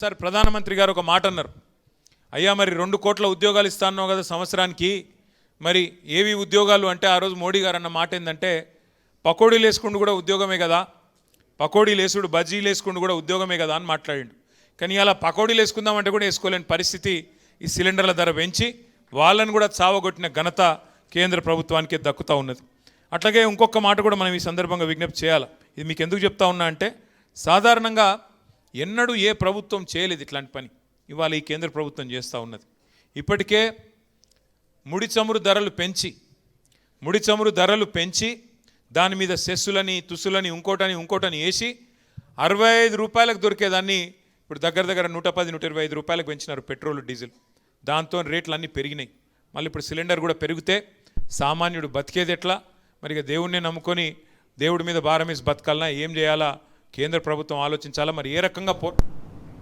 Sir ప్రధానమంత్రి గారు ఒక మాట అన్నారు, అయ్యా మరి 2 కోట్ల ఉద్యోగాలు ఇస్తాను కదా సంవత్సరానికి, మరి ఏవి ఉద్యోగాలు అంటే ఆ రోజు మోడీ గారు అన్న మాట ఏంటంటే పకోడీలు వేసుకుంటూ కూడా ఉద్యోగమే కదా, పకోడీలు వేసుడు బజ్జీలు వేసుకుంటూ కూడా ఉద్యోగమే కదా అని మాట్లాడిండు. కానీ అలా పకోడీలు వేసుకుందామంటే కూడా వేసుకోలేని పరిస్థితి ఈ సిలిండర్ల ధర పెంచి వాళ్ళని కూడా చావగొట్టిన ఘనత కేంద్ర ప్రభుత్వానికి దక్కుతూ ఉన్నది. అట్లాగే ఇంకొక మాట కూడా మనం ఈ సందర్భంగా విజ్ఞప్తి చేయాలి. ఇది మీకు ఎందుకు చెప్తా ఉన్నా అంటే సాధారణంగా ఎన్నడూ ఏ ప్రభుత్వం చేయలేదు ఇట్లాంటి పని, ఇవాళ ఈ కేంద్ర ప్రభుత్వం చేస్తూ ఉన్నది. ఇప్పటికే ముడి చమురు ధరలు పెంచి దాని మీద సెస్సులని తుస్సులని ఇంకోటని వేసి 65 రూపాయలకు దొరికేదాన్ని ఇప్పుడు దగ్గర 110-125 రూపాయలకు పెంచినారు పెట్రోల్ డీజిల్. దాంతో రేట్లు అన్నీ పెరిగినాయి. మళ్ళీ ఇప్పుడు సిలిండర్ కూడా పెరిగితే సామాన్యుడు బతికేది ఎట్లా? మరి ఇక దేవుణ్ణి నమ్ముకొని దేవుడి మీద భారం వేసి బతకాలన్నా ఏం చేయాలా కేంద్ర ప్రభుత్వం ఆలోచించాలా. మరి ఏ రకంగా